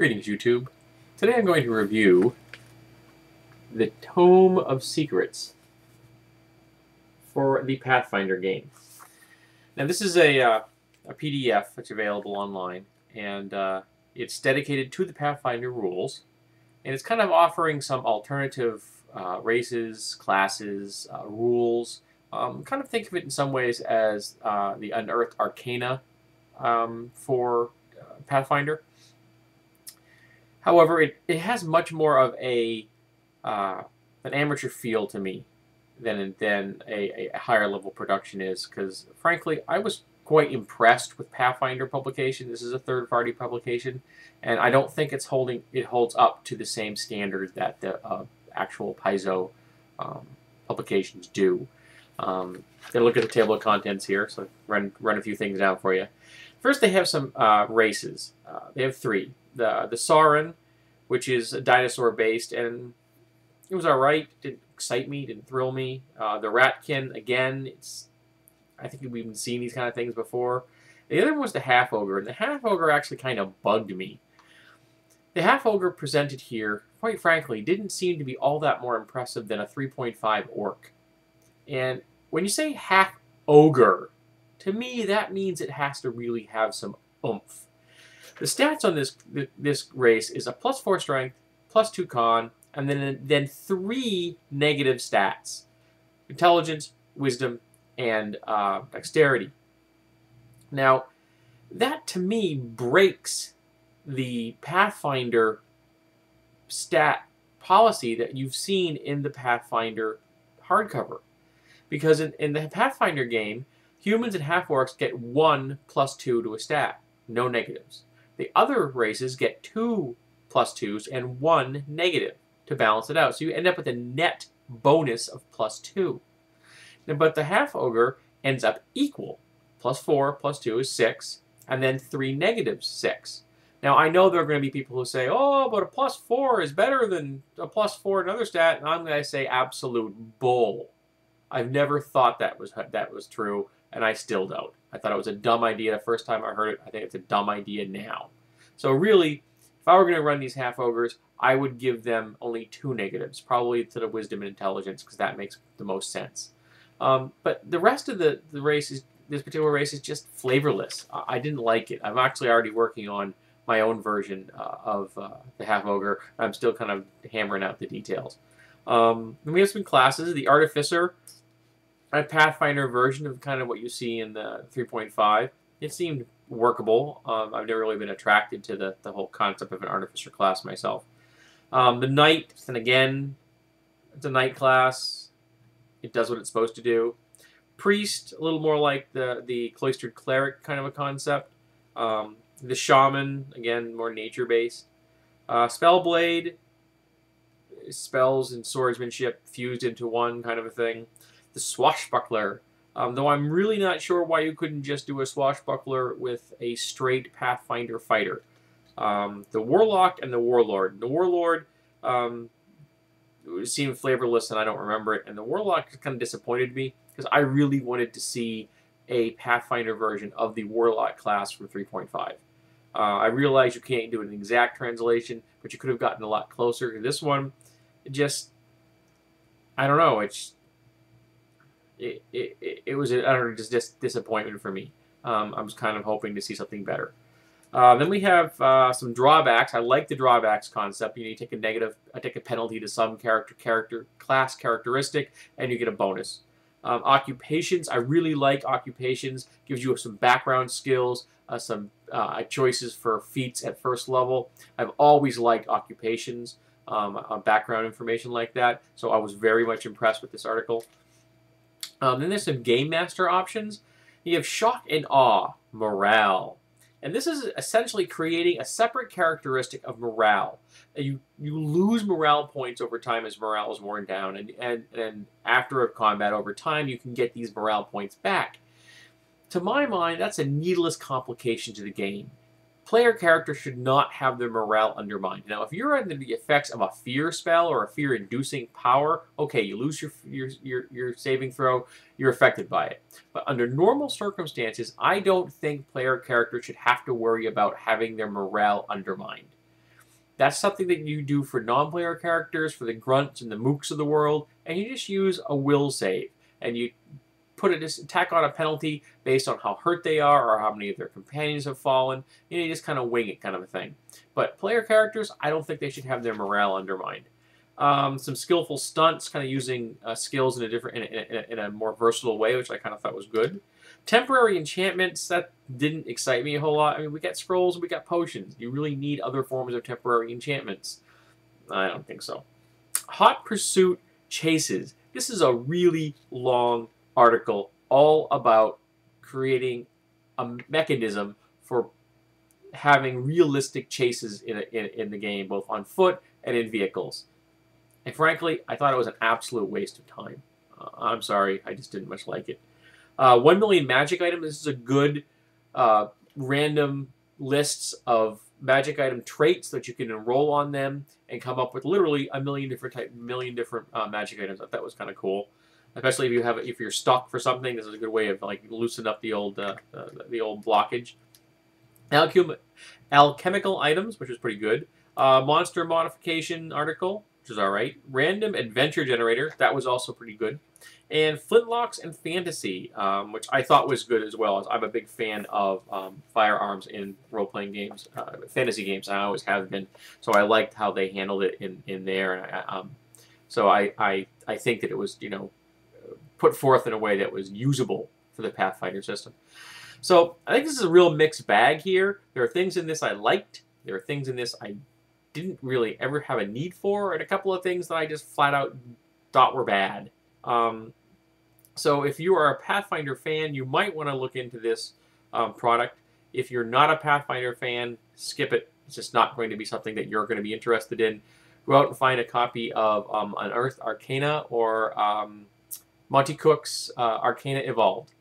Greetings, YouTube. Today I'm going to review the Tome of Secrets for the Pathfinder game. Now, this is a PDF that's available online, and it's dedicated to the Pathfinder rules, and it's kind of offering some alternative races, classes, rules. Kind of think of it in some ways as the Unearthed Arcana for Pathfinder. However, it has much more of an amateur feel to me than a higher level production is, because frankly, I was quite impressed with Pathfinder publication. This is a third-party publication, and I don't think it holds up to the same standard that the actual Paizo publications do. Gonna look at the table of contents here, so run a few things down for you. First, they have some races. They have three. The Sauron, which is dinosaur-based, and it was alright. Didn't excite me, didn't thrill me. The Ratkin, again, I think we've been seeing these kind of things before. The other one was the Half-Ogre, and the Half-Ogre actually kind of bugged me. The Half-Ogre presented here, quite frankly, didn't seem to be all that more impressive than a 3.5 Orc. And when you say Half-Ogre, to me, that means it has to really have some oomph. The stats on this race is a +4 strength, +2 con, and then 3 negative stats: intelligence, wisdom, and dexterity. Now, that to me breaks the Pathfinder stat policy that you've seen in the Pathfinder hardcover, because in the Pathfinder game, humans and half-orcs get 1 +2 to a stat, no negatives. The other races get 2 +2s and 1 negative to balance it out. So you end up with a net bonus of +2. But the Half-Ogre ends up equal. +4 +2 is 6, and then 3 negatives, 6. Now, I know there are going to be people who say, oh, but a +4 is better than a +4 another stat, and I'm going to say absolute bull. I've never thought that was true, and I still don't. I thought it was a dumb idea the first time I heard it. I think it's a dumb idea now. So really, if I were going to run these Half-Ogres, I would give them only 2 negatives, probably to the Wisdom and Intelligence, because that makes the most sense. But the rest of the race, this particular race, is just flavorless. I didn't like it. I'm actually already working on my own version of the Half-Ogre. I'm still kind of hammering out the details. Then we have some classes. The Artificer, a Pathfinder version of kind of what you see in the 3.5. It seemed workable. I've never really been attracted to the whole concept of an Artificer class myself. The Knight, and again, it's a Knight class. It does what it's supposed to do. Priest, a little more like the Cloistered Cleric kind of a concept. The Shaman, again, more nature-based. Spellblade, spells and swordsmanship fused into one kind of a thing. The Swashbuckler, though I'm really not sure why you couldn't just do a Swashbuckler with a straight Pathfinder fighter. The Warlock and the Warlord. The Warlord seemed flavorless and I don't remember it, and the Warlock kind of disappointed me because I really wanted to see a Pathfinder version of the Warlock class from 3.5. I realize you can't do an exact translation, but you could have gotten a lot closer. This one, I don't know, it was I don't know, just disappointment for me. I was kind of hoping to see something better. Then we have some drawbacks. I like the drawbacks concept. You take a penalty to some class characteristic, and you get a bonus. Occupations, I really like occupations. Gives you some background skills, some choices for feats at first level. I've always liked occupations, background information like that. So I was very much impressed with this article. Then there's some Game Master options. You have Shock and Awe, Morale. And this is essentially creating a separate characteristic of morale. You lose morale points over time as morale is worn down. And after a combat over time, you can get these morale points back. To my mind, that's a needless complication to the game. Player characters should not have their morale undermined. Now, if you're under the effects of a fear spell or a fear-inducing power, okay, you lose your saving throw, you're affected by it. But under normal circumstances, I don't think player characters should have to worry about having their morale undermined. That's something that you do for non-player characters, for the grunts and the mooks of the world, and you just use a will save, and you just tack on a penalty based on how hurt they are or how many of their companions have fallen. You just kind of wing it, kind of a thing. But player characters, I don't think they should have their morale undermined. Some skillful stunts, kind of using skills in a different, in a more versatile way, which I kind of thought was good. Temporary enchantments, that didn't excite me a whole lot. I mean, we got scrolls, we got potions. You really need other forms of temporary enchantments? I don't think so. Hot Pursuit Chases. This is a really long article all about creating a mechanism for having realistic chases in the game, both on foot and in vehicles. And frankly, I thought it was an absolute waste of time. I'm sorry, I just didn't much like it. 1 million magic items. This is a good random lists of magic item traits that you can enroll on them and come up with literally a million different magic items. I thought that was kind of cool, especially if you're stuck for something. This is a good way of like loosen up the old blockage. Alchemical items, which is pretty good. Monster modification article, which is all right. Random adventure generator, that was also pretty good. And flintlocks and fantasy, which I thought was good as well. I'm a big fan of firearms in role-playing games, fantasy games. I always have been, so I liked how they handled it in there. And so I think that it was put forth in a way that was usable for the Pathfinder system. So I think this is a real mixed bag here. There are things in this I liked. There are things in this I didn't really ever have a need for, and a couple of things that I just flat out thought were bad. So if you are a Pathfinder fan, you might want to look into this product. If you're not a Pathfinder fan, skip it. It's just not going to be something that you're going to be interested in. Go out and find a copy of Unearthed Arcana or Monty Cook's Arcana Evolved.